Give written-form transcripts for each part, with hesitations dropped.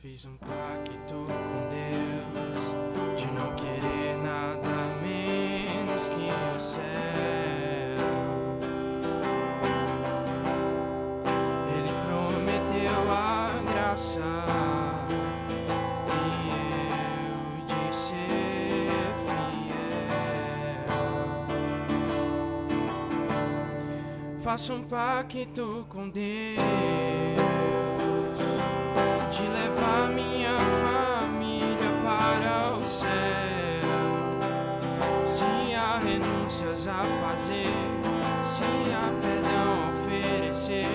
Fiz um pacto com Deus de não querer nada menos que o céu. Ele prometeu a graça e eu de ser fiel. Faço um pacto com Deus de levar minha família para o céu. Se há renúncias a fazer, se há perdão a oferecer,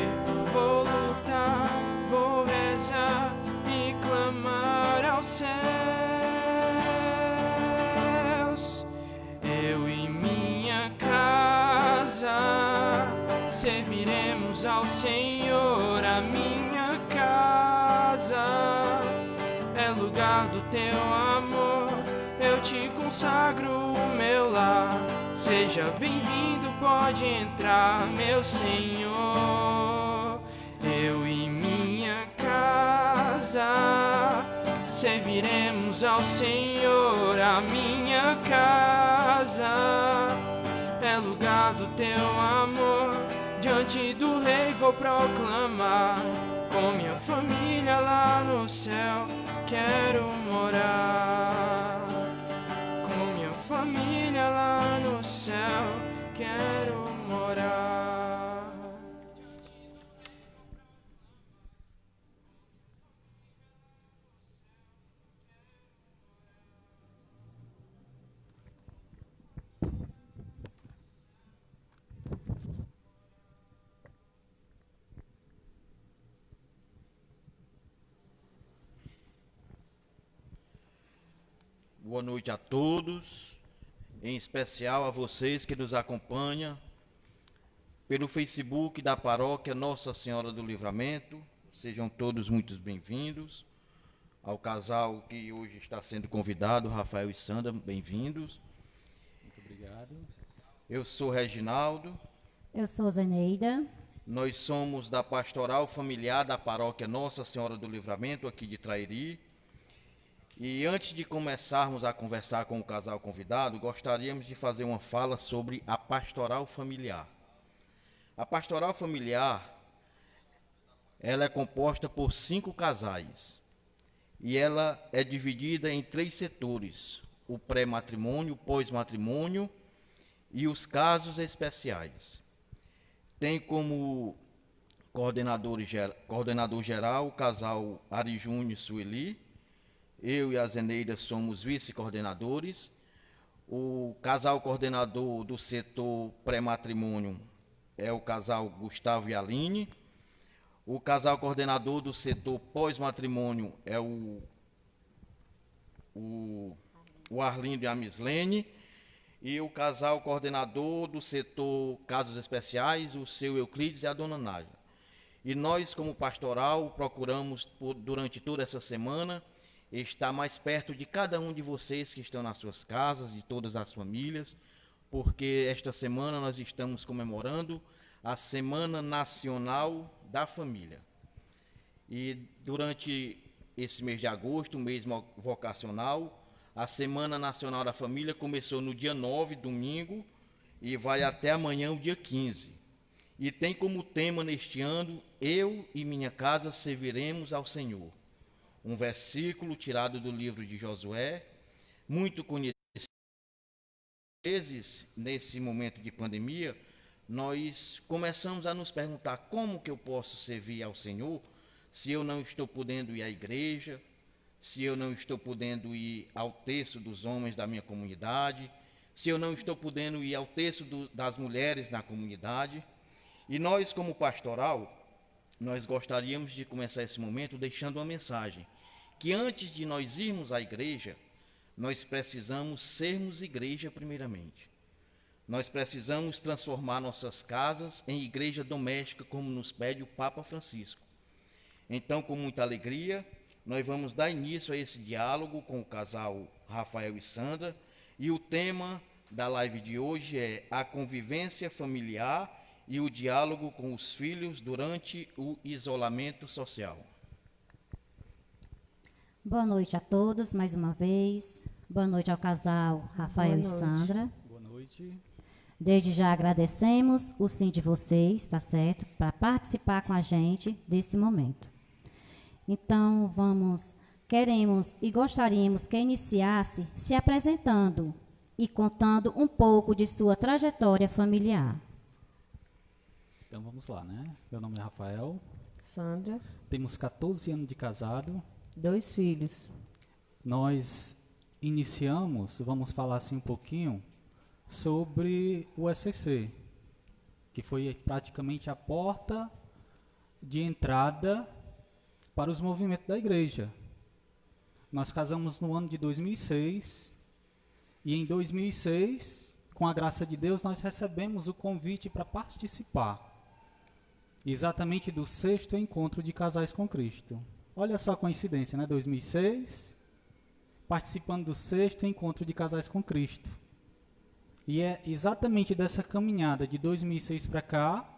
vou lutar, vou rezar e clamar aos céus. Eu e minha casa serviremos ao Senhor. A minha casa é lugar do teu amor. Eu te consagro o meu lar. Seja bem-vindo, pode entrar, meu Senhor. Eu e minha casa serviremos ao Senhor. A minha casa é lugar do teu amor. Diante do Rei vou proclamar, com minha família lá no céu quero morar. Com minha família lá no céu quero morar. Boa noite a todos, em especial a vocês que nos acompanham pelo Facebook da Paróquia Nossa Senhora do Livramento. Sejam todos muito bem-vindos. Ao casal que hoje está sendo convidado, Rafael e Sandra, bem-vindos. Muito obrigado. Eu sou Reginaldo. Eu sou Zeneida. Nós somos da Pastoral Familiar da Paróquia Nossa Senhora do Livramento, aqui de Trairi. E antes de começarmos a conversar com o casal convidado, gostaríamos de fazer uma fala sobre a pastoral familiar. A pastoral familiar, ela é composta por 5 casais e ela é dividida em 3 setores: o pré-matrimônio, o pós-matrimônio e os casos especiais. Tem como coordenador geral o casal Ari Júnior e Sueli. Eu e a Zeneida somos vice-coordenadores. O casal coordenador do setor pré-matrimônio é o casal Gustavo e Aline. O casal coordenador do setor pós-matrimônio é o Arlindo e a Mislene. E o casal coordenador do setor casos especiais, o seu Euclides e a dona Nádia. E nós, como pastoral, procuramos, durante toda essa semana, estar mais perto de cada um de vocês que estão nas suas casas, de todas as famílias, porque esta semana nós estamos comemorando a Semana Nacional da Família. E durante esse mês de agosto, mês vocacional, a Semana Nacional da Família começou no dia 9, domingo, e vai até amanhã, o dia 15. E tem como tema neste ano, eu e minha casa serviremos ao Senhor. Um versículo tirado do livro de Josué, muito conhecido. Às vezes, nesse momento de pandemia, nós começamos a nos perguntar como que eu posso servir ao Senhor se eu não estou podendo ir à igreja, se eu não estou podendo ir ao terço dos homens da minha comunidade, se eu não estou podendo ir ao terço das mulheres na comunidade. E nós, como pastoral, nós gostaríamos de começar esse momento deixando uma mensagem, que antes de nós irmos à igreja, nós precisamos sermos igreja primeiramente. Nós precisamos transformar nossas casas em igreja doméstica, como nos pede o Papa Francisco. Então, com muita alegria, nós vamos dar início a esse diálogo com o casal Rafael e Sandra, e o tema da live de hoje é a convivência familiar e o diálogo com os filhos durante o isolamento social. Boa noite a todos, mais uma vez. Boa noite ao casal Rafael e Boa noite. Sandra. Boa noite. Desde já agradecemos o sim de vocês, tá certo? Para participar com a gente desse momento. Então, queremos e gostaríamos que iniciasse se apresentando e contando um pouco de sua trajetória familiar. Então vamos lá, né? Meu nome é Rafael, Sandra, temos 14 anos de casado. 2 filhos. Nós vamos falar assim um pouquinho sobre o SCC, que foi praticamente a porta de entrada para os movimentos da igreja. Nós casamos no ano de 2006 e em 2006, com a graça de Deus, nós recebemos o convite para participar exatamente do 6º encontro de casais com Cristo. Olha só a coincidência, né? 2006, participando do 6º encontro de casais com Cristo. E é exatamente dessa caminhada de 2006 para cá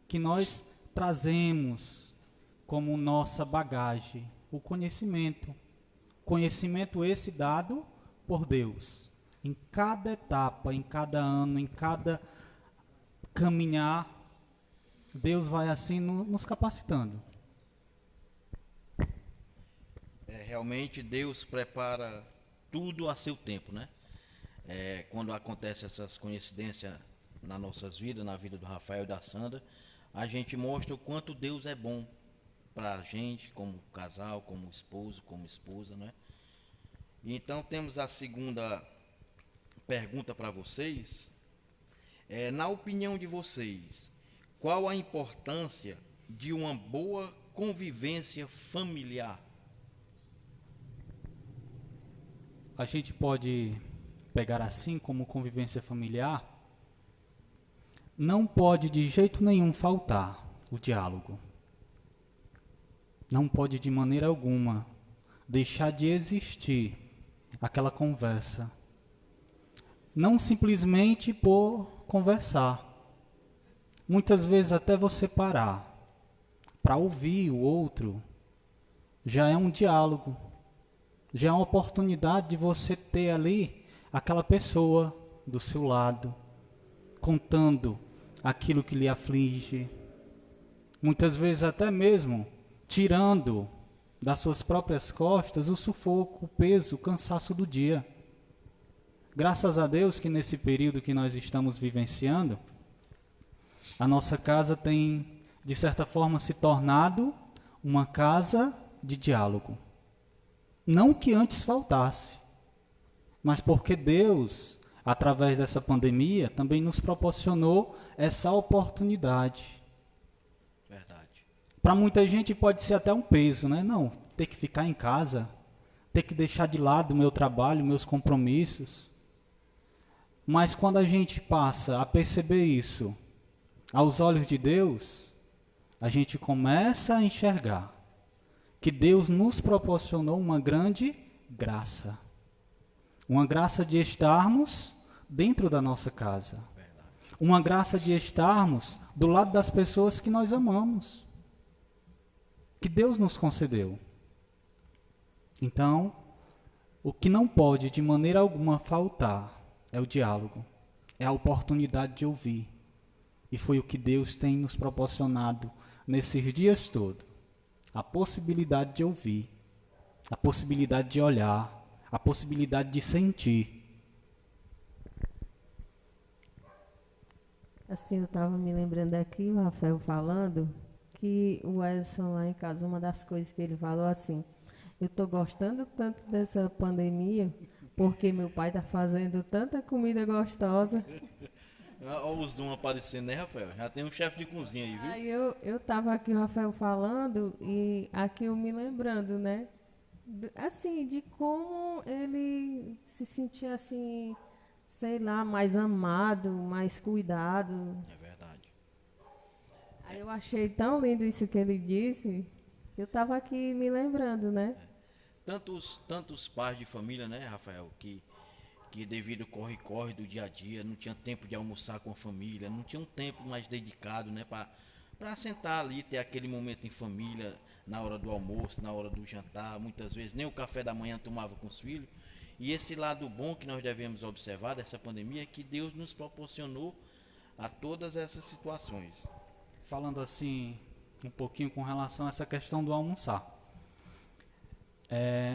que nós trazemos como nossa bagagem o conhecimento. Conhecimento esse dado por Deus. Em cada etapa, em cada ano, em cada caminhar, Deus vai assim nos capacitando. Realmente Deus prepara tudo a seu tempo, né? Quando acontecem essas coincidências nas nossas vidas, na vida do Rafael e da Sandra, a gente mostra o quanto Deus é bom para a gente, como casal, como esposo, como esposa, né? E então temos a segunda pergunta para vocês. Na opinião de vocês, qual a importância de uma boa convivência familiar? A gente pode pegar assim como convivência familiar. Não pode de jeito nenhum faltar o diálogo. Não pode de maneira alguma deixar de existir aquela conversa. Não simplesmente por conversar. Muitas vezes até você parar para ouvir o outro já é um diálogo. Já é uma oportunidade de você ter ali aquela pessoa do seu lado, contando aquilo que lhe aflige. Muitas vezes até mesmo tirando das suas próprias costas o sufoco, o peso, o cansaço do dia. Graças a Deus que nesse período que nós estamos vivenciando, a nossa casa tem, de certa forma, se tornado uma casa de diálogo. Não que antes faltasse, mas porque Deus, através dessa pandemia, também nos proporcionou essa oportunidade. Verdade. Para muita gente pode ser até um peso, né? Não, ter que ficar em casa, ter que deixar de lado o meu trabalho, meus compromissos. Mas quando a gente passa a perceber isso aos olhos de Deus, a gente começa a enxergar que Deus nos proporcionou uma grande graça. Uma graça de estarmos dentro da nossa casa. Uma graça de estarmos do lado das pessoas que nós amamos. Que Deus nos concedeu. Então, o que não pode de maneira alguma faltar é o diálogo. É a oportunidade de ouvir. E foi o que Deus tem nos proporcionado nesses dias todos. A possibilidade de ouvir, a possibilidade de olhar, a possibilidade de sentir. Assim, eu estava me lembrando aqui, o Rafael falando, que o Edson lá em casa, uma das coisas que ele falou assim, eu estou gostando tanto dessa pandemia, porque meu pai está fazendo tanta comida gostosa. Olha os dons aparecendo, né, Rafael? Já tem um chefe de cozinha aí, viu? Aí eu estava aqui, o Rafael falando, e aqui eu me lembrando, né? Assim, de como ele se sentia assim, sei lá, mais amado, mais cuidado. É verdade. Aí eu achei tão lindo isso que ele disse, que eu estava aqui me lembrando, né? Tantos pais de família, né, Rafael, que devido ao corre-corre do dia a dia, não tinha tempo de almoçar com a família, não tinha um tempo mais dedicado, né, para para sentar ali, ter aquele momento em família, na hora do almoço, na hora do jantar. Muitas vezes nem o café da manhã tomava com os filhos. E esse lado bom que nós devemos observar dessa pandemia é que Deus nos proporcionou a todas essas situações. Falando assim, um pouquinho com relação a essa questão do almoçar.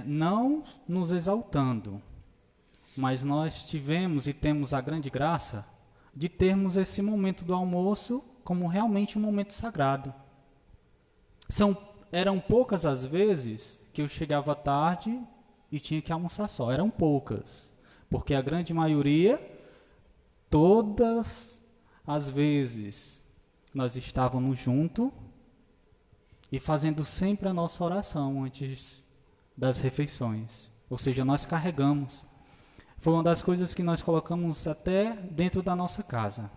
Não nos exaltando, mas nós tivemos e temos a grande graça de termos esse momento do almoço como realmente um momento sagrado. Eram poucas as vezes que eu chegava tarde e tinha que almoçar só. Eram poucas, porque a grande maioria, todas as vezes, nós estávamos juntos e fazendo sempre a nossa oração antes das refeições. Ou seja, nós carregamos. Foi uma das coisas que nós colocamos até dentro da nossa casa.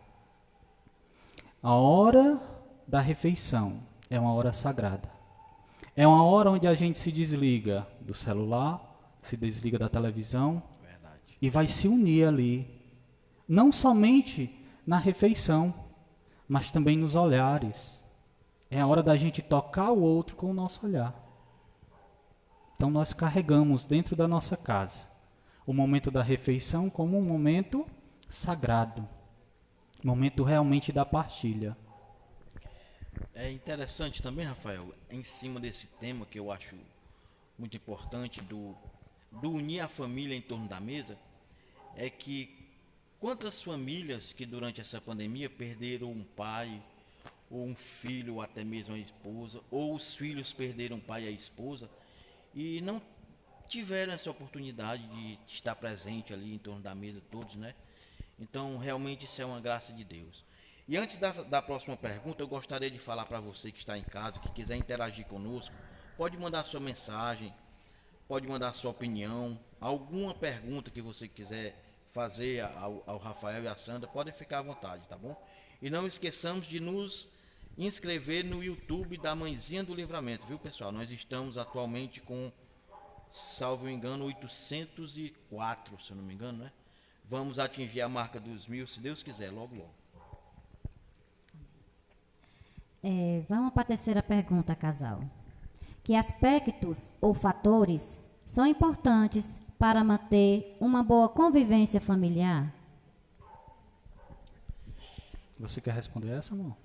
A hora da refeição é uma hora sagrada. É uma hora onde a gente se desliga do celular, se desliga da televisão. Verdade. E vai se unir ali. Não somente na refeição, mas também nos olhares. É a hora da gente tocar o outro com o nosso olhar. Então nós carregamos dentro da nossa casa o momento da refeição como um momento sagrado. Momento realmente da partilha. É interessante também, Rafael, em cima desse tema que eu acho muito importante do unir a família em torno da mesa, é que quantas famílias que durante essa pandemia perderam um pai, ou um filho, ou até mesmo a esposa, ou os filhos perderam o pai e a esposa, e não tiveram essa oportunidade de estar presente ali em torno da mesa todos, né? Então, realmente isso é uma graça de Deus. E antes da próxima pergunta, eu gostaria de falar para você que está em casa, que quiser interagir conosco, pode mandar sua mensagem, pode mandar sua opinião, alguma pergunta que você quiser fazer ao Rafael e à Sandra, podem ficar à vontade, tá bom? E não esqueçamos de nos inscrever no YouTube da Mãezinha do Livramento, viu, pessoal? Nós estamos atualmente com, salvo engano, 804, se eu não me engano, né? Vamos atingir a marca dos 1000, se Deus quiser, logo, logo. Vamos para a terceira pergunta, casal. Que aspectos ou fatores são importantes para manter uma boa convivência familiar? Você quer responder essa, amor?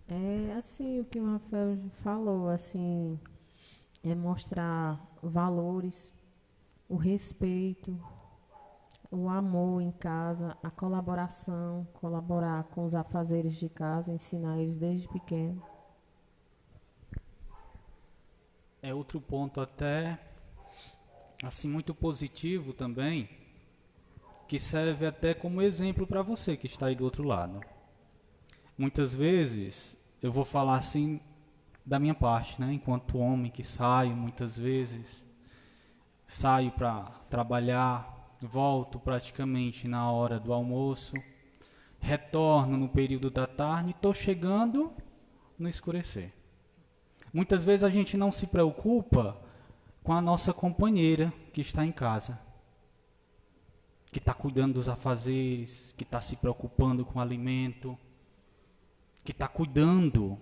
É assim o que o Rafael falou, assim, é mostrar valores, o respeito, o amor em casa, a colaboração, colaborar com os afazeres de casa, ensinar eles desde pequeno. É outro ponto até, assim, muito positivo também, que serve até como exemplo para você que está aí do outro lado. Muitas vezes, eu vou falar assim da minha parte, né? Enquanto homem que saio, muitas vezes, saio para trabalhar, volto praticamente na hora do almoço, retorno no período da tarde, estou chegando no escurecer. Muitas vezes a gente não se preocupa com a nossa companheira que está em casa, que está cuidando dos afazeres, que está se preocupando com o alimento, que está cuidando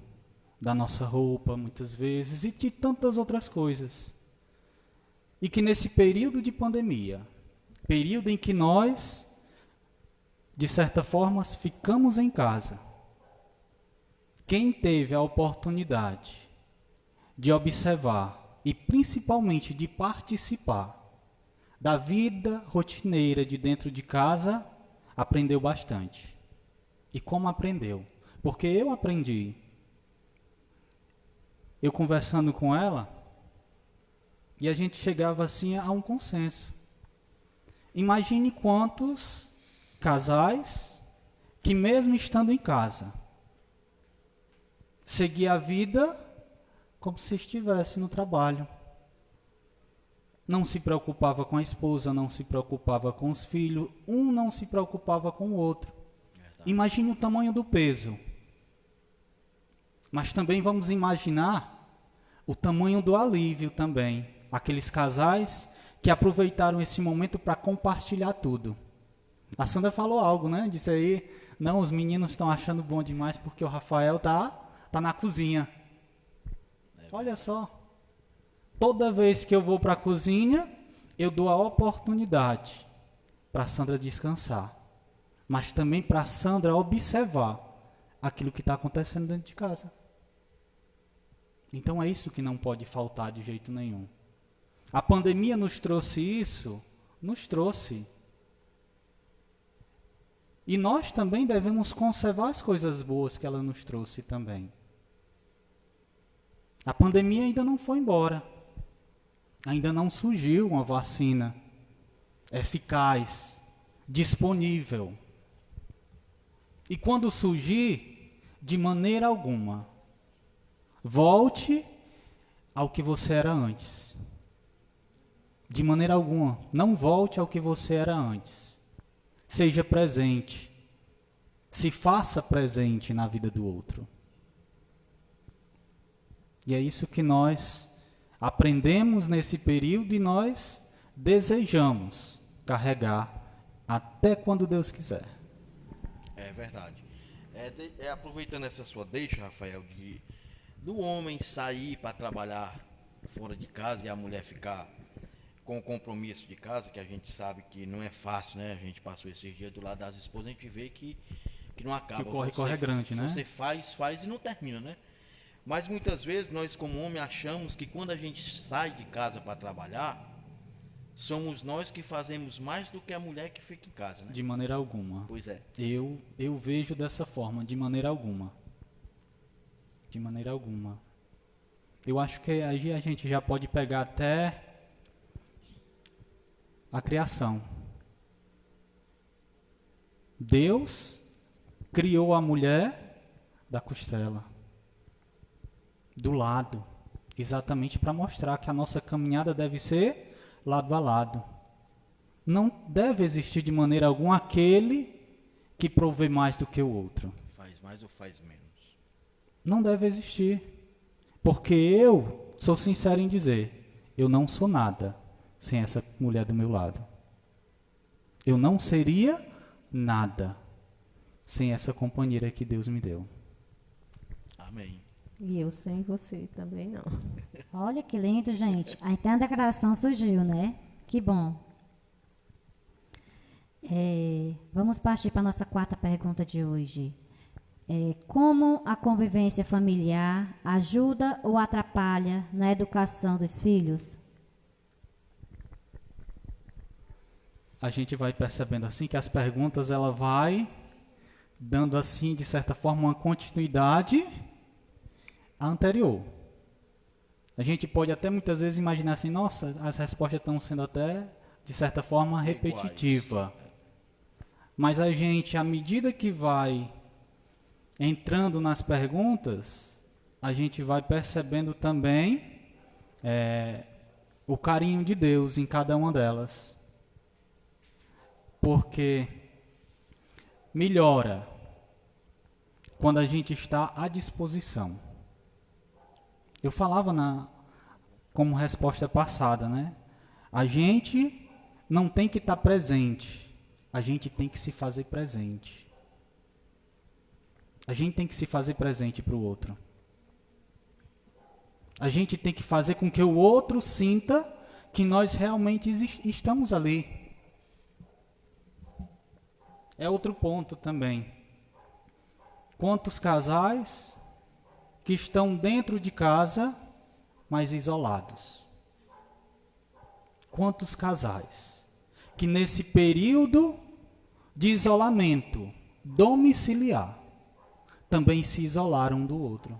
da nossa roupa muitas vezes e de tantas outras coisas. E que nesse período de pandemia, período em que nós, de certa forma, ficamos em casa, quem teve a oportunidade de observar e principalmente de participar da vida rotineira de dentro de casa, aprendeu bastante. E como aprendeu? Porque eu aprendi. Eu conversando com ela, e a gente chegava assim a um consenso. Imagine quantos casais que mesmo estando em casa, seguia a vida como se estivesse no trabalho. Não se preocupava com a esposa, não se preocupava com os filhos, um não se preocupava com o outro. Verdade. Imagine o tamanho do peso. Mas também vamos imaginar o tamanho do alívio também. Aqueles casais que aproveitaram esse momento para compartilhar tudo. A Sandra falou algo, né? Disse aí, não, os meninos estão achando bom demais porque o Rafael tá na cozinha. Olha só. Toda vez que eu vou para a cozinha, eu dou a oportunidade para a Sandra descansar. Mas também para a Sandra observar aquilo que está acontecendo dentro de casa. Então é isso que não pode faltar de jeito nenhum. A pandemia nos trouxe isso? Nos trouxe. E nós também devemos conservar as coisas boas que ela nos trouxe também. A pandemia ainda não foi embora. Ainda não surgiu uma vacina eficaz, disponível. E quando surgir, de maneira alguma, volte ao que você era antes. De maneira alguma, não volte ao que você era antes. Seja presente. Se faça presente na vida do outro. E é isso que nós aprendemos nesse período e nós desejamos carregar até quando Deus quiser. É verdade. Aproveitando essa sua deixa, Rafael, do homem sair para trabalhar fora de casa e a mulher ficar com o compromisso de casa, que a gente sabe que não é fácil, né? A gente passou esses dias do lado das esposas, a gente vê que não acaba. Que o corre é grande, né? Você faz e não termina, né? Mas muitas vezes nós, como homem, achamos que quando a gente sai de casa para trabalhar, somos nós que fazemos mais do que a mulher que fica em casa, né? De maneira alguma. Pois é. Eu vejo dessa forma, de maneira alguma. De maneira alguma. Eu acho que aí a gente já pode pegar até a criação. Deus criou a mulher da costela, do lado, exatamente para mostrar que a nossa caminhada deve ser lado a lado. Não deve existir de maneira alguma aquele que provê mais do que o outro. Faz mais ou faz menos? Não deve existir. Porque eu sou sincero em dizer, eu não sou nada sem essa mulher do meu lado. Eu não seria nada sem essa companheira que Deus me deu. Amém. E eu sem você também não. Olha que lindo, gente. Aí então a declaração surgiu, né? Que bom. Vamos partir para a nossa quarta pergunta de hoje. Como a convivência familiar ajuda ou atrapalha na educação dos filhos? A gente vai percebendo assim que as perguntas ela vai dando assim de certa forma uma continuidade à anterior. A gente pode até muitas vezes imaginar assim, nossa, as respostas estão sendo até de certa forma repetitiva. Mas a gente, à medida que vai entrando nas perguntas, a gente vai percebendo também o carinho de Deus em cada uma delas. Porque melhora quando a gente está à disposição. Eu falava como resposta passada, né? A gente não tem que estar presente, a gente tem que se fazer presente. A gente tem que se fazer presente para o outro. A gente tem que fazer com que o outro sinta que nós realmente estamos ali. É outro ponto também. Quantos casais que estão dentro de casa, mas isolados? Quantos casais que nesse período de isolamento domiciliar também se isolaram um do outro?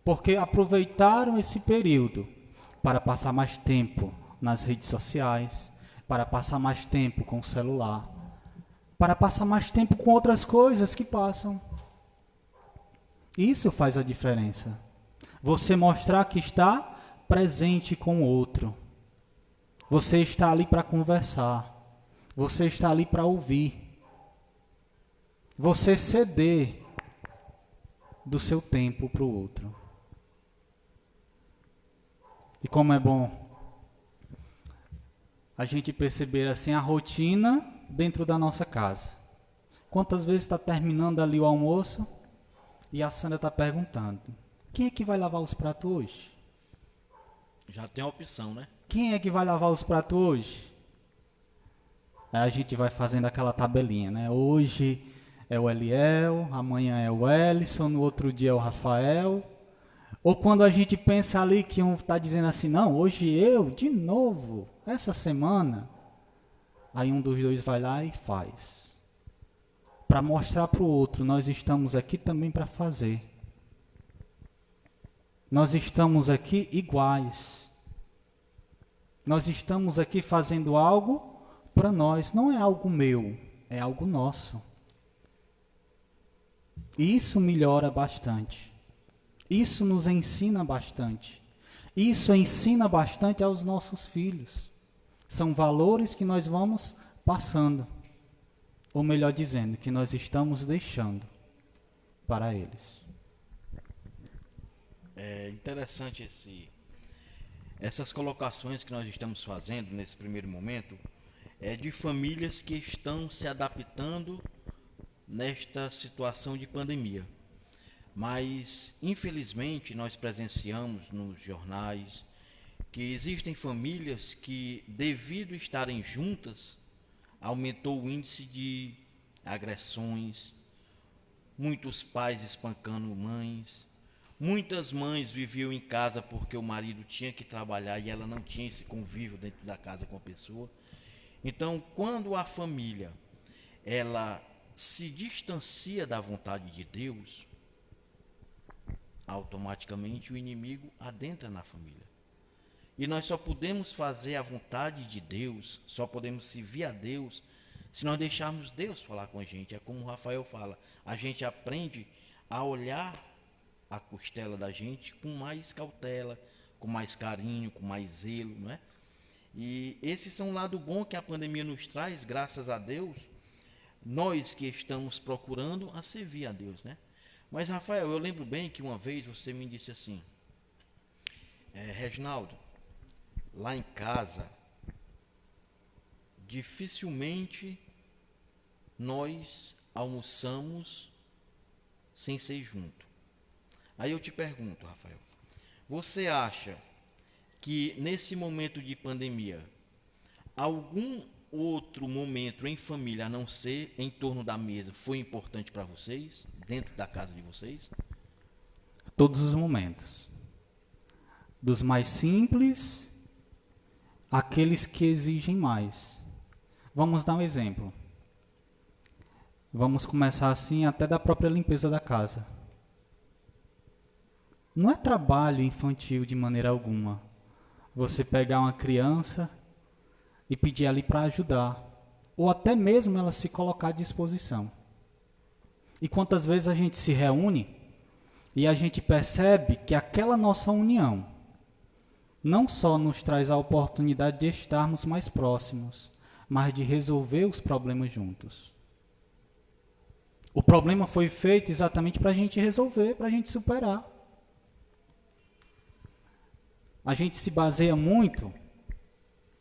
Porque aproveitaram esse período para passar mais tempo nas redes sociais, para passar mais tempo com o celular, para passar mais tempo com outras coisas que passam. Isso faz a diferença. Você mostrar que está presente com o outro. Você está ali para conversar. Você está ali para ouvir. Você ceder do seu tempo para o outro. E como é bom a gente perceber assim a rotina dentro da nossa casa. Quantas vezes está terminando ali o almoço e a Sandra está perguntando: quem é que vai lavar os pratos hoje? Já tem a opção, né? Quem é que vai lavar os pratos hoje? Aí a gente vai fazendo aquela tabelinha, né? Hoje é o Eliel, amanhã é o Ellison, no outro dia é o Rafael. Ou quando a gente pensa ali que um está dizendo assim: não, hoje eu, de novo, essa semana. Aí um dos dois vai lá e faz. Para mostrar para o outro: nós estamos aqui também para fazer. Nós estamos aqui iguais. Nós estamos aqui fazendo algo para nós. Não é algo meu, é algo nosso. E isso melhora bastante. Isso nos ensina bastante. Isso ensina bastante aos nossos filhos. São valores que nós vamos passando. Ou melhor dizendo, que nós estamos deixando para eles. É interessante essas colocações que nós estamos fazendo nesse primeiro momento, de famílias que estão se adaptando nesta situação de pandemia. Mas, infelizmente, nós presenciamos nos jornais que existem famílias que, devido a estarem juntas, aumentou o índice de agressões, muitos pais espancando mães, muitas mães viviam em casa porque o marido tinha que trabalhar e ela não tinha esse convívio dentro da casa com a pessoa. Então, quando a família ela se distancia da vontade de Deus, automaticamente o inimigo adentra na família. E nós só podemos fazer a vontade de Deus, só podemos servir a Deus, se nós deixarmos Deus falar com a gente. É como o Rafael fala, a gente aprende a olhar a costela da gente com mais cautela, com mais carinho, com mais zelo, não é? E esses são o lado bom que a pandemia nos traz, graças a Deus, nós que estamos procurando a servir a Deus, né? Mas, Rafael, eu lembro bem que uma vez você me disse assim: Reginaldo, lá em casa, dificilmente nós almoçamos sem ser junto. Aí eu te pergunto, Rafael, você acha que nesse momento de pandemia, algum outro momento em família, a não ser em torno da mesa, foi importante para vocês, dentro da casa de vocês? Todos os momentos. Dos mais simples, àqueles que exigem mais. Vamos dar um exemplo. Vamos começar assim até da própria limpeza da casa. Não é trabalho infantil de maneira alguma você pegar uma criança e pedir ali para ajudar, ou até mesmo ela se colocar à disposição. E quantas vezes a gente se reúne e a gente percebe que aquela nossa união não só nos traz a oportunidade de estarmos mais próximos, mas de resolver os problemas juntos. O problema foi feito exatamente para a gente resolver, para a gente superar. A gente se baseia muito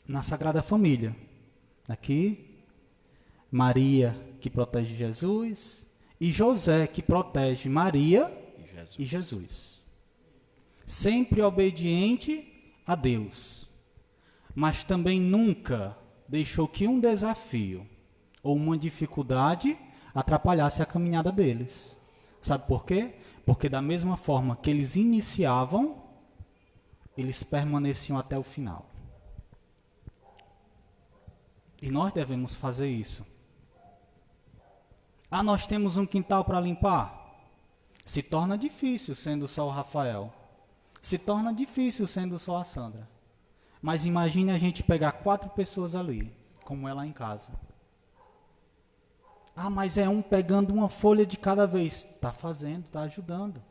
na Sagrada Família. Aqui, Maria, que protege Jesus, e José, que protege Maria e Jesus. Sempre obediente a Deus, mas também nunca deixou que um desafio ou uma dificuldade atrapalhasse a caminhada deles. Sabe por quê? Porque da mesma forma que eles iniciavam, eles permaneciam até o final. E nós devemos fazer isso. Ah, nós temos um quintal para limpar? Se torna difícil sendo só o Rafael. Se torna difícil sendo só a Sandra. Mas imagine a gente pegar 4 pessoas ali, como é lá em casa. Ah, mas é um pegando uma folha de cada vez. Está fazendo, está ajudando.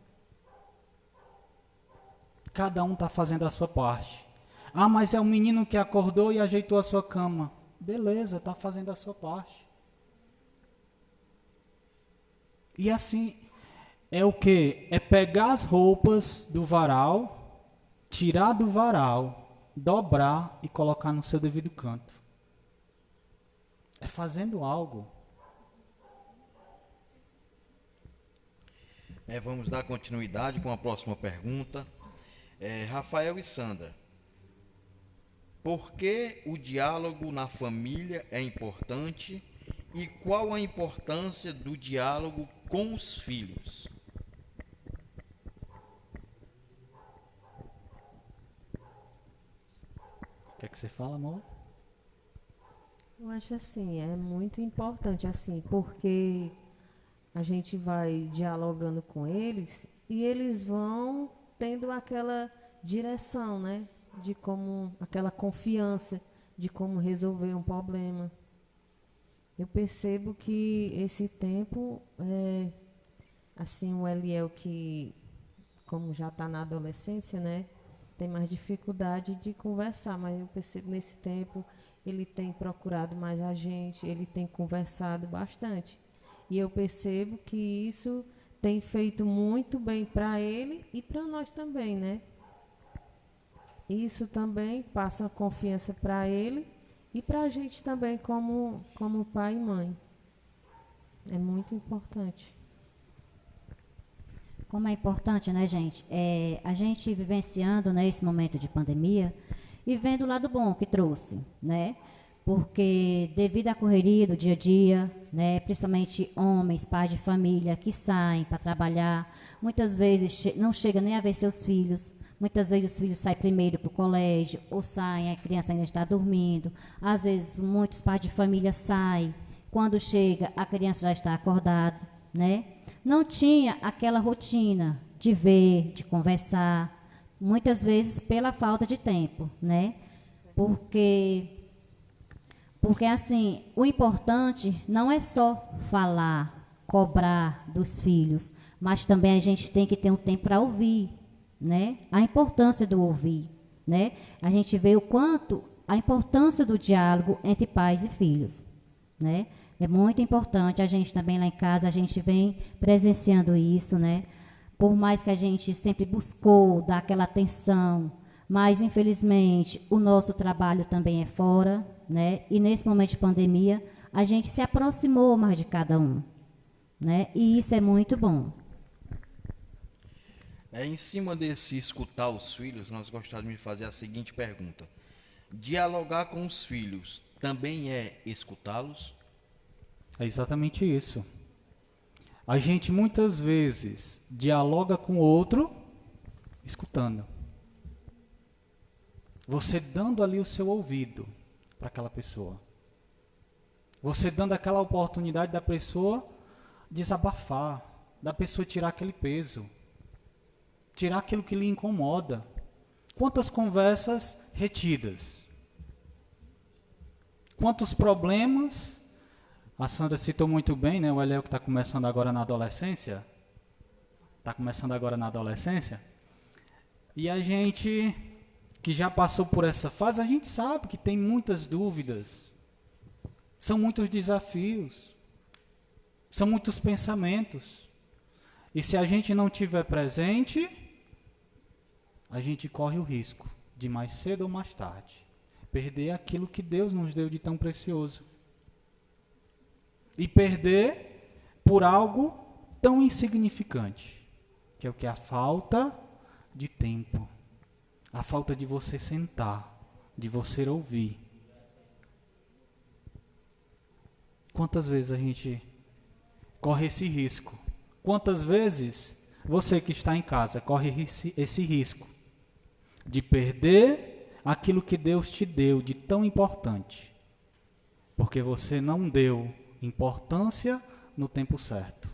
Cada um está fazendo a sua parte. Ah, mas é um menino que acordou e ajeitou a sua cama. Beleza, está fazendo a sua parte. E assim, é o quê? É pegar as roupas do varal, tirar do varal, dobrar e colocar no seu devido canto. É fazendo algo. Vamos dar continuidade com a próxima pergunta. Rafael e Sandra, por que o diálogo na família é importante e qual a importância do diálogo com os filhos? O que é que você fala, amor? Eu acho assim, é muito importante, assim, porque a gente vai dialogando com eles e eles vão tendo aquela direção, né? De como, aquela confiança de como resolver um problema. Eu percebo que esse tempo, assim, o Eliel que, como já está na adolescência, né? Tem mais dificuldade de conversar, mas eu percebo nesse tempo ele tem procurado mais a gente, ele tem conversado bastante. E eu percebo que isso tem feito muito bem para ele e para nós também, né? Isso também passa confiança para ele e para a gente também como pai e mãe. É muito importante. Como é importante, né, gente? A gente vivenciando, né, esse momento de pandemia e vendo o lado bom que trouxe, né? Porque devido à correria do dia a dia, né, principalmente homens, pais de família que saem para trabalhar, muitas vezes não chega nem a ver seus filhos. Muitas vezes os filhos saem primeiro para o colégio ou saem, a criança ainda está dormindo. Às vezes muitos pais de família saem, quando chega a criança já está acordada, né? Não tinha aquela rotina de ver, de conversar, muitas vezes pela falta de tempo, né? Porque assim, o importante não é só falar, cobrar dos filhos, mas também a gente tem que ter um tempo para ouvir, né? A importância do ouvir, né? A gente vê o quanto a importância do diálogo entre pais e filhos, né? É muito importante, a gente também lá em casa, a gente vem presenciando isso, né? Por mais que a gente sempre buscou dar aquela atenção, mas infelizmente o nosso trabalho também é fora, né? E nesse momento de pandemia, a gente se aproximou mais de cada um, né? E isso é muito bom. Em cima desse escutar os filhos, nós gostaríamos de fazer a seguinte pergunta: dialogar com os filhos também é escutá-los? É exatamente isso. A gente muitas vezes dialoga com o outro escutando. Você dando ali o seu ouvido para aquela pessoa. Você dando aquela oportunidade da pessoa desabafar, da pessoa tirar aquele peso, tirar aquilo que lhe incomoda. Quantas conversas retidas? Quantos problemas? A Sandra citou muito bem, né? O Eliel que está começando agora na adolescência. Está começando agora na adolescência. E a gente que já passou por essa fase, a gente sabe que tem muitas dúvidas. São muitos desafios. São muitos pensamentos. E se a gente não tiver presente, a gente corre o risco de mais cedo ou mais tarde perder aquilo que Deus nos deu de tão precioso. E perder por algo tão insignificante, que é o que? A falta de tempo. A falta de você sentar, de você ouvir. Quantas vezes a gente corre esse risco? Quantas vezes você que está em casa corre esse risco de perder aquilo que Deus te deu de tão importante? Porque você não deu importância no tempo certo.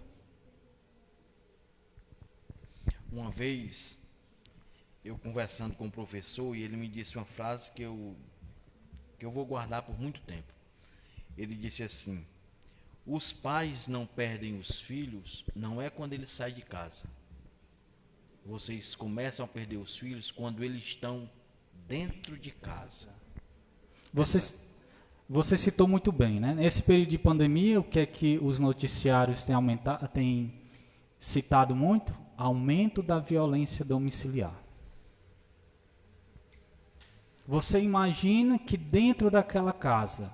Uma vez, eu conversando com o professor, e ele me disse uma frase que eu vou guardar por muito tempo. Ele disse assim: os pais não perdem os filhos, não é quando eles saem de casa. Vocês começam a perder os filhos quando eles estão dentro de casa. Você citou muito bem, né? Nesse período de pandemia, o que é que os noticiários têm citado muito? Aumento da violência domiciliar. Você imagina que dentro daquela casa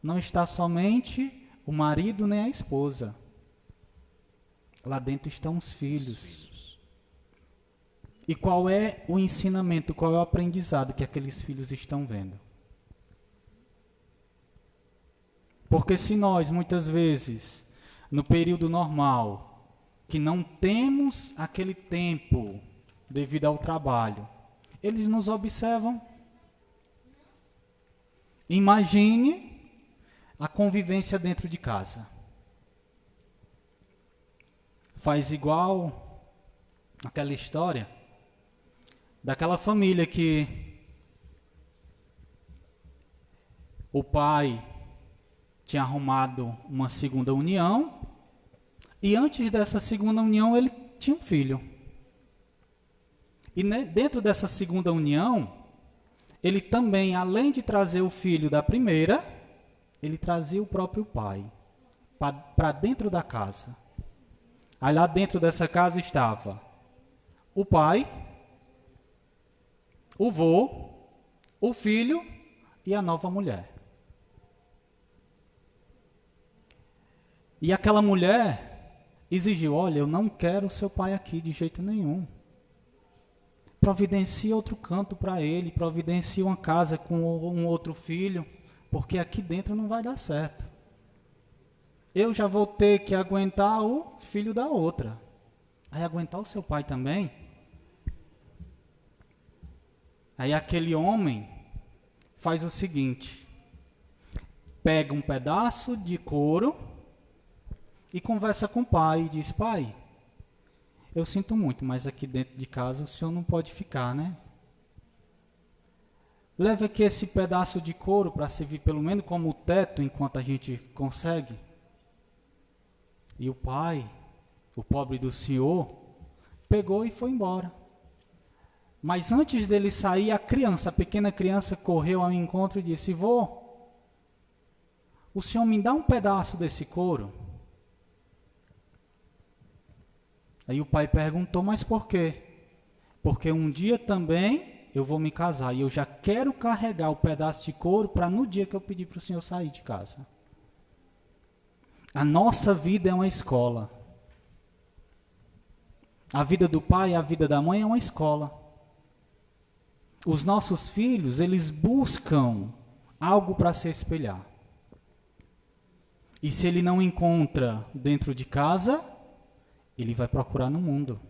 não está somente o marido nem a esposa. Lá dentro estão os filhos. E qual é o ensinamento, qual é o aprendizado que aqueles filhos estão vendo? Porque se nós, muitas vezes, no período normal, que não temos aquele tempo devido ao trabalho, eles nos observam. Imagine a convivência dentro de casa. Faz igual aquela história daquela família que o pai tinha arrumado uma segunda união e antes dessa segunda união ele tinha um filho. E dentro dessa segunda união, ele também, além de trazer o filho da primeira, ele trazia o próprio pai para dentro da casa. Aí lá dentro dessa casa estava o pai, o vô, o filho e a nova mulher. E aquela mulher exigiu, olha, eu não quero o seu pai aqui de jeito nenhum. Providencia outro canto para ele, providencia uma casa com um outro filho, porque aqui dentro não vai dar certo. Eu já vou ter que aguentar o filho da outra. Aí aguentar o seu pai também? Aí aquele homem faz o seguinte, pega um pedaço de couro e conversa com o pai e diz, pai, eu sinto muito, mas aqui dentro de casa o senhor não pode ficar, né? Leve aqui esse pedaço de couro para servir pelo menos como teto enquanto a gente consegue. E o pai, o pobre do senhor, pegou e foi embora. Mas antes dele sair, a pequena criança, correu ao encontro e disse, vô, o senhor me dá um pedaço desse couro? Aí o pai perguntou, mas por quê? Porque um dia também eu vou me casar e eu já quero carregar o pedaço de couro para no dia que eu pedir para o senhor sair de casa. A nossa vida é uma escola. A vida do pai e a vida da mãe é uma escola. Os nossos filhos, eles buscam algo para se espelhar. E se ele não encontra dentro de casa, ele vai procurar no mundo.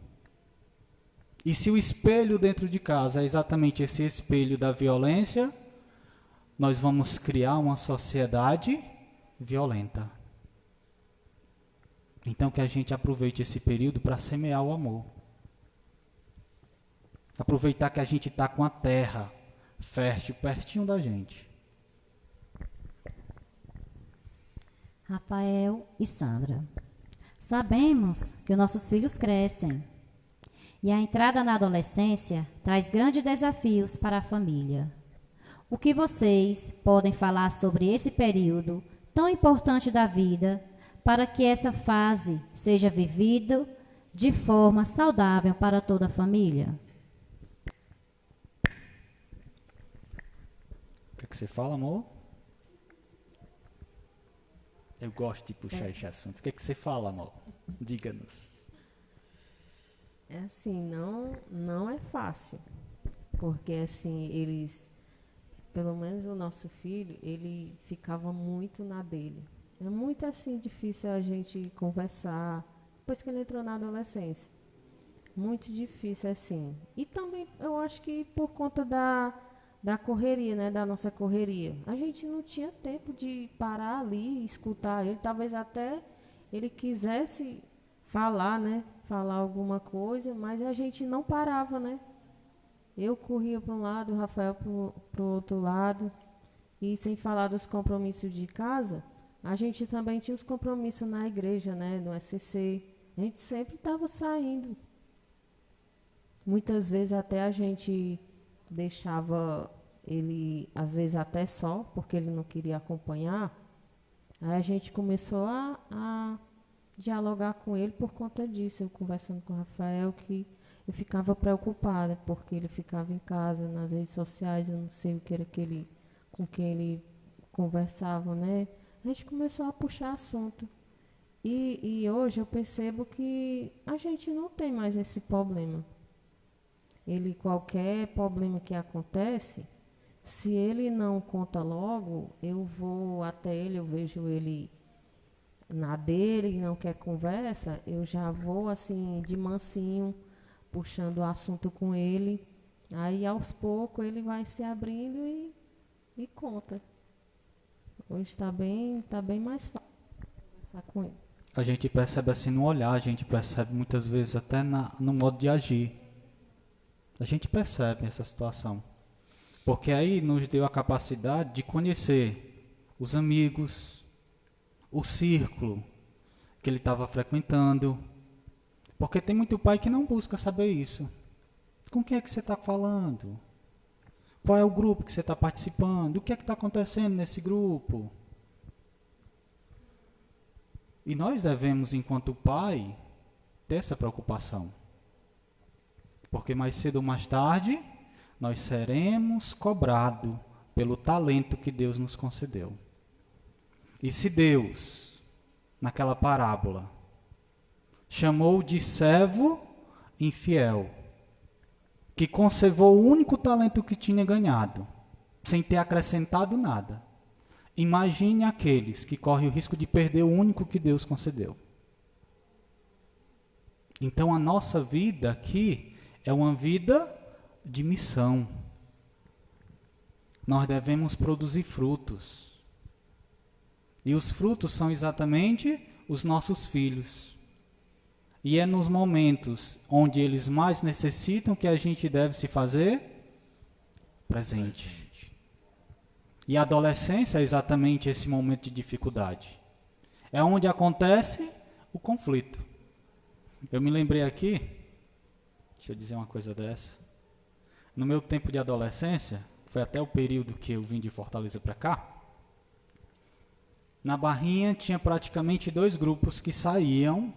E se o espelho dentro de casa é exatamente esse espelho da violência, nós vamos criar uma sociedade violenta. Então que a gente aproveite esse período para semear o amor. Aproveitar que a gente está com a terra fértil pertinho da gente. Rafael e Sandra. Sabemos que os nossos filhos crescem e a entrada na adolescência traz grandes desafios para a família. O que vocês podem falar sobre esse período tão importante da vida para que essa fase seja vivida de forma saudável para toda a família? O que é que você fala, amor? Eu gosto de puxar esse assunto. O que é que você fala, amor? Diga-nos. É assim, não é fácil. Porque assim, pelo menos o nosso filho, ele ficava muito na dele. É muito assim difícil a gente conversar, depois que ele entrou na adolescência. Muito difícil assim. E também eu acho que por conta da correria, né, da nossa correria. A gente não tinha tempo de parar ali e escutar ele. Talvez até ele quisesse falar, né, falar alguma coisa, mas a gente não parava, né. Eu corria para um lado, o Rafael para o outro lado. E sem falar dos compromissos de casa, a gente também tinha os compromissos na igreja, né, no SCC. A gente sempre estava saindo. Muitas vezes até a gente deixava ele, às vezes até só, porque ele não queria acompanhar. Aí a gente começou a dialogar com ele por conta disso. Eu conversando com o Rafael, que eu ficava preocupada, porque ele ficava em casa, nas redes sociais, eu não sei o que era com quem ele conversavam, né? A gente começou a puxar assunto. E hoje eu percebo que a gente não tem mais esse problema. Qualquer problema que acontece, se ele não conta logo, eu vou até ele, eu vejo ele na dele, não quer conversa, eu já vou assim, de mansinho, puxando o assunto com ele. Aí, aos poucos, ele vai se abrindo e conta. Hoje está bem mais fácil conversar com ele. A gente percebe assim no olhar, a gente percebe muitas vezes até no modo de agir. A gente percebe essa situação. Porque aí nos deu a capacidade de conhecer os amigos, o círculo que ele estava frequentando. Porque tem muito pai que não busca saber isso. Com quem é que você está falando? Qual é o grupo que você está participando? O que é que está acontecendo nesse grupo? E nós devemos, enquanto pai, ter essa preocupação. Porque mais cedo ou mais tarde, nós seremos cobrados pelo talento que Deus nos concedeu. E se Deus, naquela parábola, chamou de servo infiel, que conservou o único talento que tinha ganhado, sem ter acrescentado nada, imagine aqueles que correm o risco de perder o único que Deus concedeu. Então a nossa vida aqui é uma vida de missão. Nós devemos produzir frutos. E os frutos são exatamente os nossos filhos. E é nos momentos onde eles mais necessitam que a gente deve se fazer presente. E a adolescência é exatamente esse momento de dificuldade. É onde acontece o conflito. Eu me lembrei aqui, deixa eu dizer uma coisa dessa. No meu tempo de adolescência, foi até o período que eu vim de Fortaleza para cá, na Barrinha tinha praticamente 2 grupos que saíam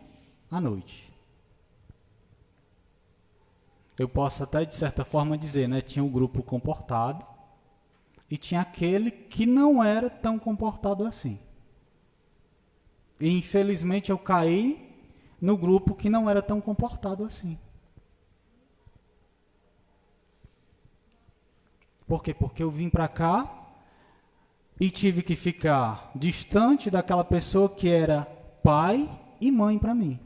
à noite. Eu posso até de certa forma dizer, né? Tinha o grupo comportado e tinha aquele que não era tão comportado assim. E infelizmente eu caí no grupo que não era tão comportado assim. Por quê? Porque eu vim para cá e tive que ficar distante daquela pessoa que era pai e mãe para mim.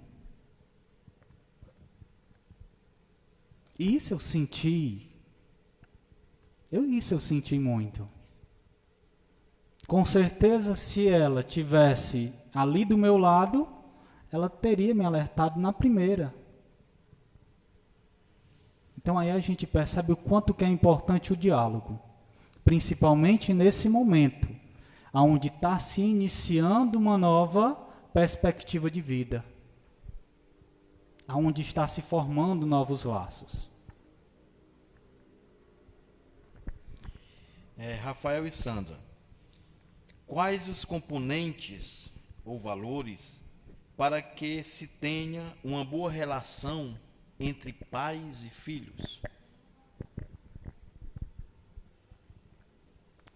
E isso eu senti. Isso eu senti muito. Com certeza, se ela tivesse ali do meu lado, ela teria me alertado na primeira. Então aí a gente percebe o quanto que é importante o diálogo. Principalmente nesse momento, onde está se iniciando uma nova perspectiva de vida. Onde está se formando novos laços. Rafael e Sandra, quais os componentes ou valores para que se tenha uma boa relação entre pais e filhos?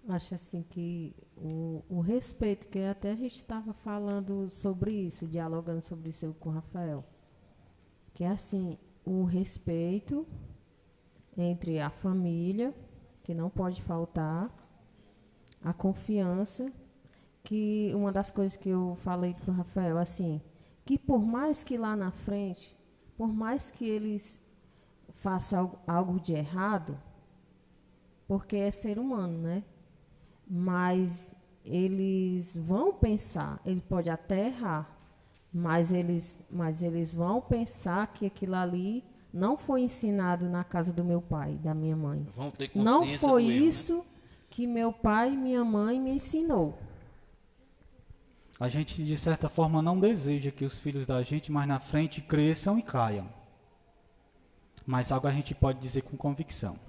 Acho assim que o respeito, que até a gente estava falando sobre isso, dialogando sobre isso com o Rafael, que é assim, o respeito entre a família, que não pode faltar, a confiança, que uma das coisas que eu falei para o Rafael, assim, que por mais que lá na frente, por mais que eles façam algo de errado, porque é ser humano, né? Mas eles vão pensar, ele pode até errar, mas eles vão pensar que aquilo ali não foi ensinado na casa do meu pai, da minha mãe. Vão ter consciência não foi do erro, isso, né? Que meu pai e minha mãe me ensinou. A gente, de certa forma, não deseja que os filhos da gente mais na frente cresçam e caiam. Mas algo a gente pode dizer com convicção.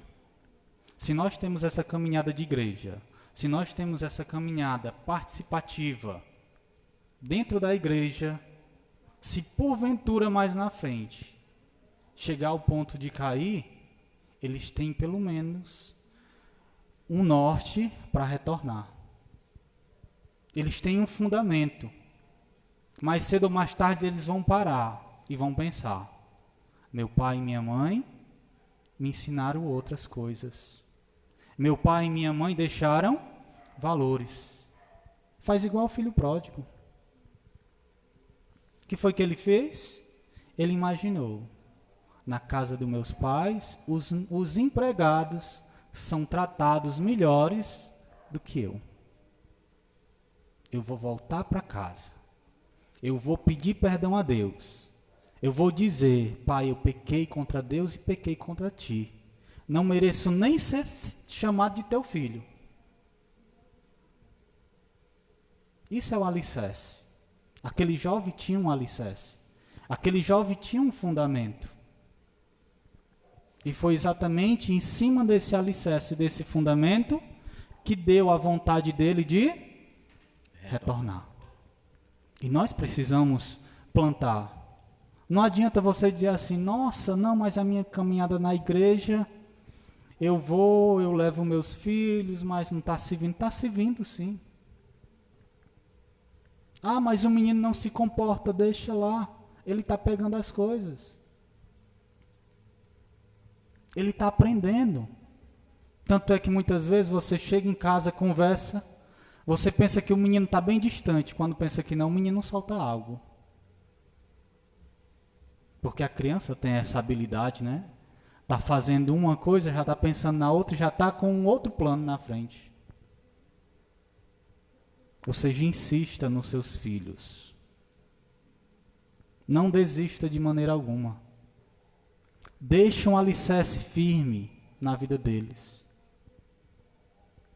Se nós temos essa caminhada de igreja, se nós temos essa caminhada participativa dentro da igreja, se porventura mais na frente chegar ao ponto de cair, eles têm pelo menos um norte para retornar. Eles têm um fundamento. Mais cedo ou mais tarde eles vão parar e vão pensar: meu pai e minha mãe me ensinaram outras coisas. Meu pai e minha mãe deixaram valores. Faz igual o filho pródigo. O que foi que ele fez? Ele imaginou: na casa dos meus pais, os empregados são tratados melhores do que eu. Eu vou voltar para casa. Eu vou pedir perdão a Deus. Eu vou dizer: pai, eu pequei contra Deus e pequei contra ti. Não mereço nem ser chamado de teu filho. Isso é o alicerce. Aquele jovem tinha um alicerce. Aquele jovem tinha um fundamento. E foi exatamente em cima desse alicerce, desse fundamento, que deu a vontade dele de retornar. E nós precisamos plantar. Não adianta você dizer assim: nossa, não, mas a minha caminhada na igreja, eu levo meus filhos, mas não está servindo. Está servindo, sim. Ah, mas o menino não se comporta, deixa lá. Ele está pegando as coisas. Ele está aprendendo. Tanto é que muitas vezes você chega em casa, conversa, você pensa que o menino está bem distante. Quando pensa que não, o menino solta algo. Porque a criança tem essa habilidade, né? Está fazendo uma coisa, já está pensando na outra, já está com um outro plano na frente. Ou seja, insista nos seus filhos. Não desista de maneira alguma. Deixe um alicerce firme na vida deles.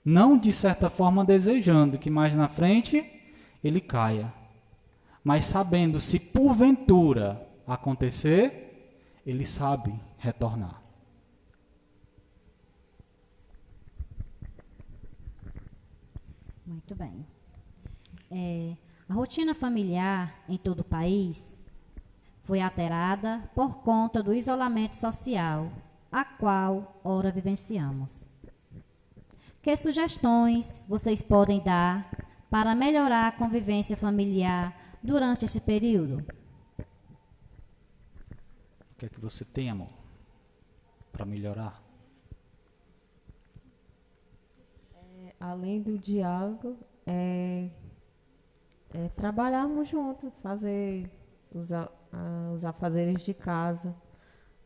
Não, de certa forma, desejando que mais na frente ele caia. Mas sabendo, se porventura acontecer, ele sabe retornar. Muito bem. A rotina familiar em todo o país foi alterada por conta do isolamento social, a qual ora vivenciamos. Que sugestões vocês podem dar para melhorar a convivência familiar durante este período? O que é que você tem, amor, para melhorar? Além do diálogo, trabalharmos juntos, fazer os afazeres de casa,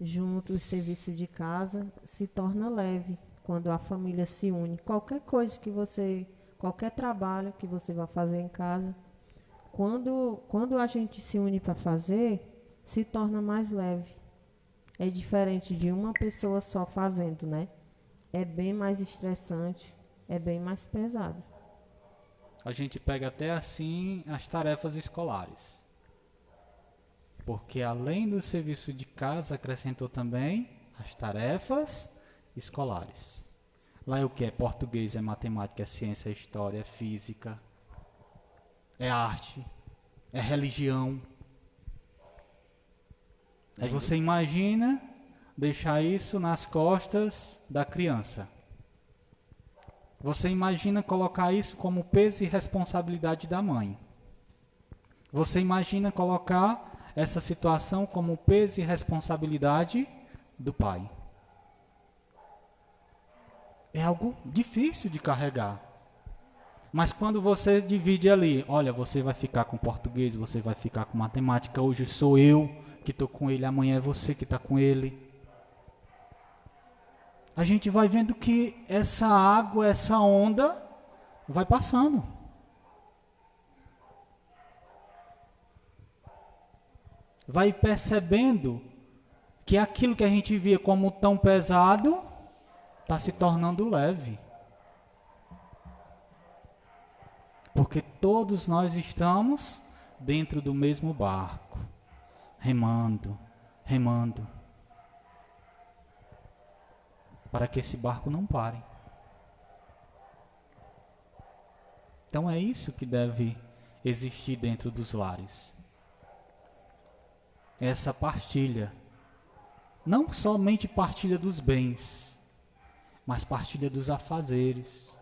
juntos, os serviços de casa, se torna leve quando a família se une. Qualquer trabalho que você vai fazer em casa, quando a gente se une para fazer, se torna mais leve. É diferente de uma pessoa só fazendo, né? É bem mais estressante, é bem mais pesado. A gente pega até assim as tarefas escolares. Porque além do serviço de casa, acrescentou também as tarefas escolares. Lá é o que? É português, é matemática, é ciência, é história, é física, é arte, é religião. Aí você imagina deixar isso nas costas da criança. Você imagina colocar isso como peso e responsabilidade da mãe. Você imagina colocar essa situação como peso e responsabilidade do pai. É algo difícil de carregar. Mas quando você divide ali, olha, você vai ficar com português, você vai ficar com matemática, hoje sou eu que estou com ele, amanhã é você que está com ele. A gente vai vendo que essa água, essa onda, vai passando. Vai percebendo que aquilo que a gente via como tão pesado, está se tornando leve. Porque todos nós estamos dentro do mesmo barco, remando, remando, para que esse barco não pare. Então é isso que deve existir dentro dos lares. Essa partilha. Não somente partilha dos bens, mas partilha dos afazeres.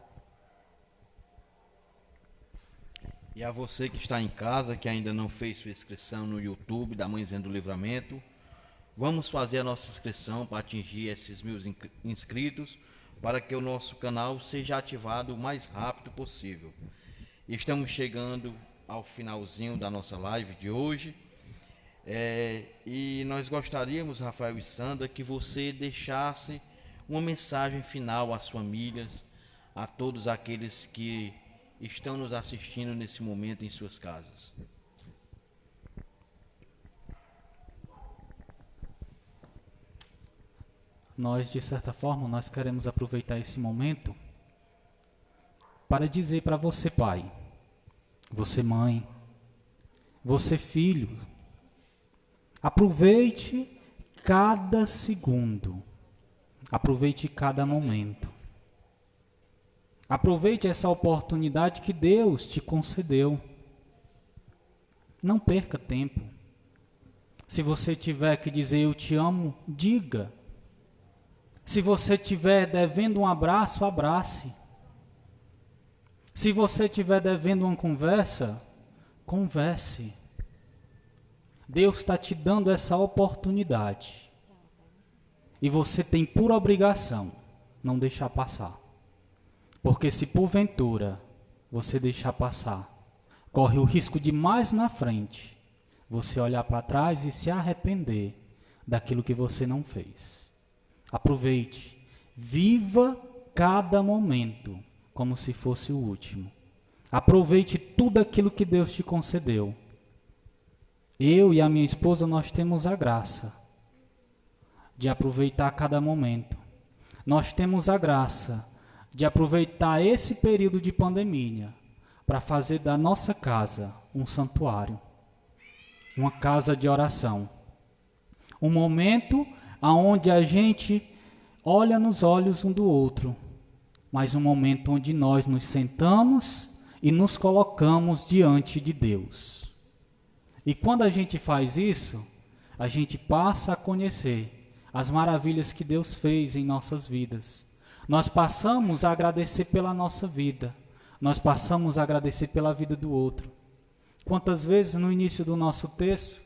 E a você que está em casa, que ainda não fez sua inscrição no YouTube da Mãezinha do Livramento, vamos fazer a nossa inscrição para atingir esses 1.000 inscritos, para que o nosso canal seja ativado o mais rápido possível. Estamos chegando ao finalzinho da nossa live de hoje. E nós gostaríamos, Rafael e Sandra, que você deixasse uma mensagem final às famílias, a todos aqueles que estão nos assistindo nesse momento em suas casas. Nós, de certa forma, nós queremos aproveitar esse momento para dizer para você, pai, você, mãe, você, filho, aproveite cada segundo, aproveite cada momento, aproveite essa oportunidade que Deus te concedeu. Não perca tempo. Se você tiver que dizer eu te amo, diga. Se você estiver devendo um abraço, abrace. Se você estiver devendo uma conversa, converse. Deus está te dando essa oportunidade. E você tem por obrigação não deixar passar. Porque se porventura você deixar passar, corre o risco de mais na frente você olhar para trás e se arrepender daquilo que você não fez. Aproveite, viva cada momento como se fosse o último. Aproveite tudo aquilo que Deus te concedeu. Eu e a minha esposa, nós temos a graça de aproveitar cada momento. Nós temos a graça de aproveitar esse período de pandemia para fazer da nossa casa um santuário, uma casa de oração. Um momento onde a gente olha nos olhos um do outro, mas um momento onde nós nos sentamos e nos colocamos diante de Deus. E quando a gente faz isso, a gente passa a conhecer as maravilhas que Deus fez em nossas vidas. Nós passamos a agradecer pela nossa vida, nós passamos a agradecer pela vida do outro. Quantas vezes no início do nosso texto,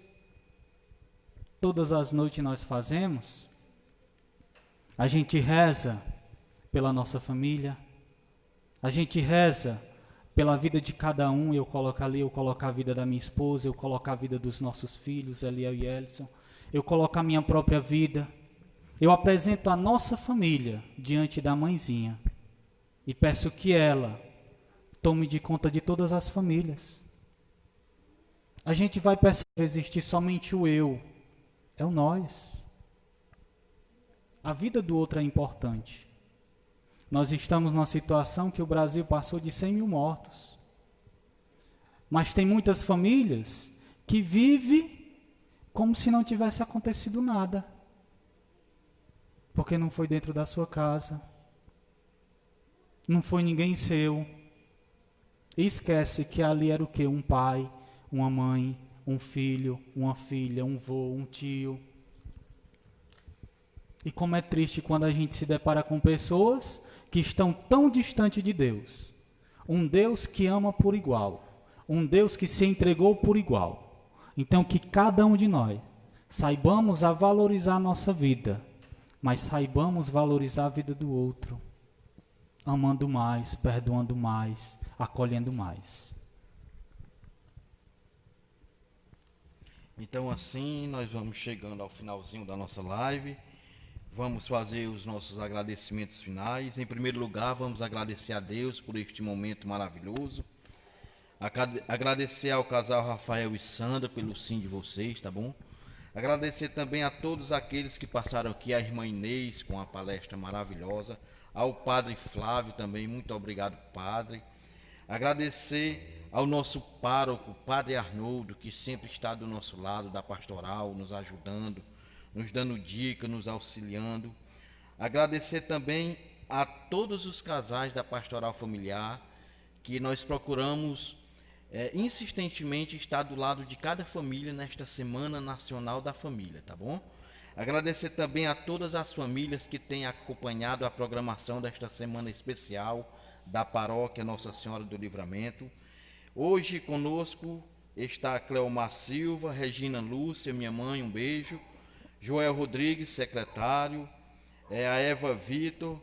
todas as noites nós fazemos, a gente reza pela nossa família, a gente reza pela vida de cada um. Eu coloco ali, eu coloco a vida da minha esposa, eu coloco a vida dos nossos filhos, Eliel e Elson, eu coloco a minha própria vida. Eu apresento a nossa família diante da mãezinha e peço que ela tome de conta de todas as famílias. A gente vai perceber existir somente o eu, é o nós. A vida do outro é importante. Nós estamos numa situação que o Brasil passou de 100 mil mortos. Mas tem muitas famílias que vivem como se não tivesse acontecido nada. Porque não foi dentro da sua casa. Não foi ninguém seu. E esquece que ali era o quê? Um pai, uma mãe, um filho, uma filha, um vô, um tio. E como é triste quando a gente se depara com pessoas que estão tão distante de Deus. Um Deus que ama por igual. Um Deus que se entregou por igual. Então que cada um de nós saibamos a valorizar a nossa vida, mas saibamos valorizar a vida do outro. Amando mais, perdoando mais, acolhendo mais. Então assim nós vamos chegando ao finalzinho da nossa live. Vamos fazer os nossos agradecimentos finais. Em primeiro lugar, vamos agradecer a Deus por este momento maravilhoso. Agradecer ao casal Rafael e Sandra pelo sim de vocês, tá bom? Agradecer também a todos aqueles que passaram aqui, a irmã Inês com a palestra maravilhosa, ao padre Flávio também, muito obrigado, padre. Agradecer ao nosso pároco, padre Arnoldo, que sempre está do nosso lado, da pastoral, nos ajudando, nos dando dica, nos auxiliando. Agradecer também a todos os casais da pastoral familiar, que nós procuramos insistentemente estar do lado de cada família nesta Semana Nacional da Família, tá bom? Agradecer também a todas as famílias que têm acompanhado a programação desta semana especial da paróquia Nossa Senhora do Livramento. Hoje conosco está Cleomar Silva, Regina Lúcia, minha mãe, um beijo, Joel Rodrigues, secretário, a Eva Vitor,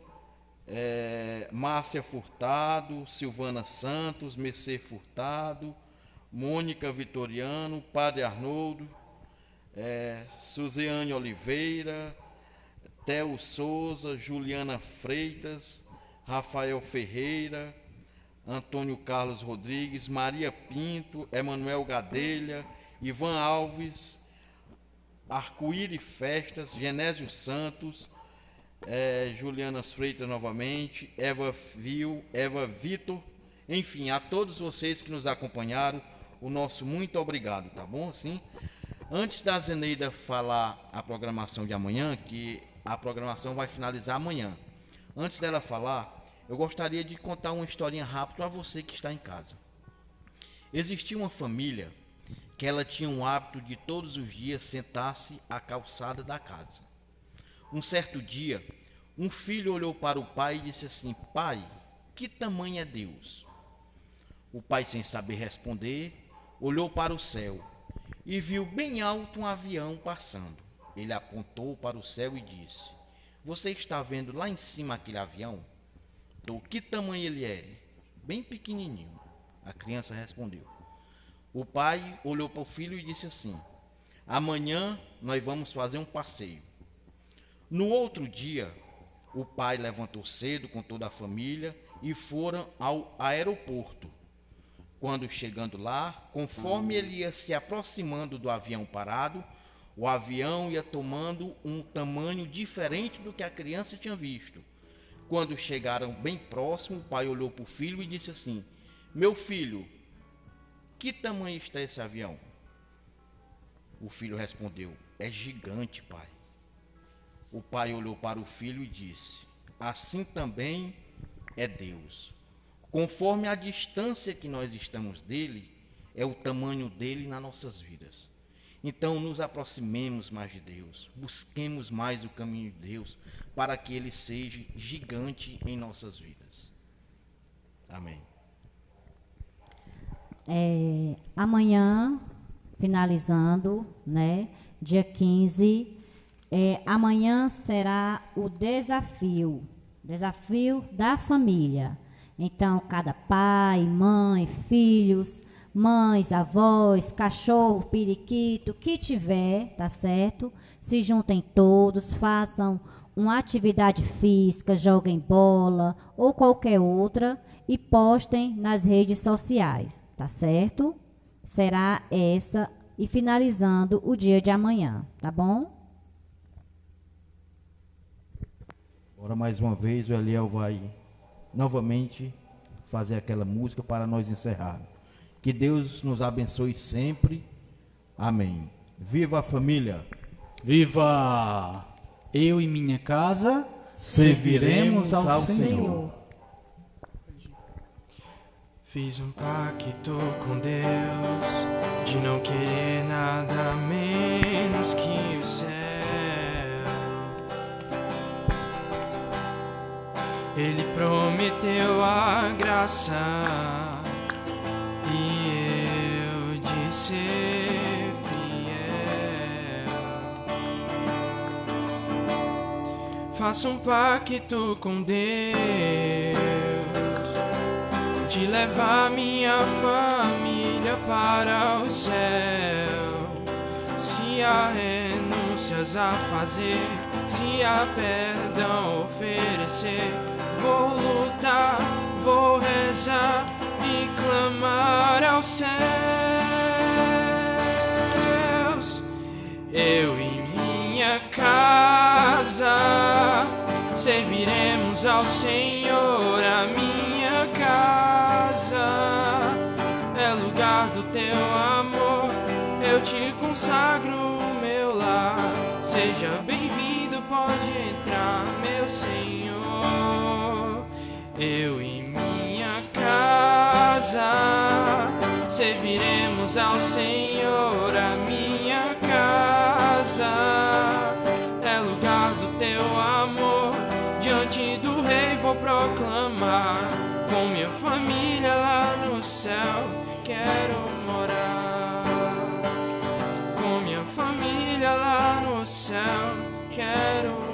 Márcia Furtado, Silvana Santos, Mercê Furtado, Mônica Vitoriano, Padre Arnoldo, Suziane Oliveira, Theo Souza, Juliana Freitas, Rafael Ferreira, Antônio Carlos Rodrigues, Maria Pinto, Emanuel Gadelha, Ivan Alves, Arco-Íris Festas, Genésio Santos, Juliana Freitas novamente, Eva Vitor, enfim, a todos vocês que nos acompanharam, o nosso muito obrigado, tá bom? Assim, antes da Zeneida falar a programação de amanhã, que a programação vai finalizar amanhã, antes dela falar, eu gostaria de contar uma historinha rápida para você que está em casa. Existia uma família que ela tinha um hábito de todos os dias sentar-se à calçada da casa. Um certo dia, um filho olhou para o pai e disse assim: pai, que tamanho é Deus? O pai, sem saber responder, olhou para o céu e viu bem alto um avião passando. Ele apontou para o céu e disse: você está vendo lá em cima aquele avião? Então, que tamanho ele é? Bem pequenininho. A criança respondeu. O pai olhou para o filho e disse assim: amanhã nós vamos fazer um passeio. No outro dia, o pai levantou cedo com toda a família e foram ao aeroporto. Quando chegando lá, conforme ele ia se aproximando do avião parado, o avião ia tomando um tamanho diferente do que a criança tinha visto. Quando chegaram bem próximo, o pai olhou para o filho e disse assim: meu filho, que tamanho está esse avião? O filho respondeu: é gigante, pai. O pai olhou para o filho e disse: assim também é Deus. Conforme a distância que nós estamos dele, é o tamanho dele nas nossas vidas. Então nos aproximemos mais de Deus, busquemos mais o caminho de Deus, para que ele seja gigante em nossas vidas. Amém. Amanhã, finalizando, né, dia 15, amanhã será o desafio da família. Então, cada pai, mãe, filhos, mães, avós, cachorro, periquito, que tiver, tá certo? Se juntem todos, façam uma atividade física, joguem bola ou qualquer outra e postem nas redes sociais, tá certo? Será essa e finalizando o dia de amanhã, tá bom? Agora mais uma vez o Eliel vai novamente fazer aquela música para nós encerrar. Que Deus nos abençoe sempre. Amém. Viva a família. Viva! Eu e minha casa serviremos ao Senhor. Fiz um pacto com Deus de não querer nada menos que o céu. Ele prometeu a graça e eu de ser fiel. Faço um pacto com Deus de levar minha família para o céu. Se há renúncias a fazer, se há perdão a oferecer, vou lutar, vou rezar e clamar aos céus. Eu e minha casa serviremos ao Senhor. A minha casa é lugar do teu amor. Eu te consagro o meu lar. Seja bem-vindo, pode entrar, meu Senhor. Eu e minha casa serviremos ao Senhor. A minha casa é lugar do teu amor. Diante do Rei vou proclamar, com minha família lá no céu. quero morar com minha família lá no céu. Quero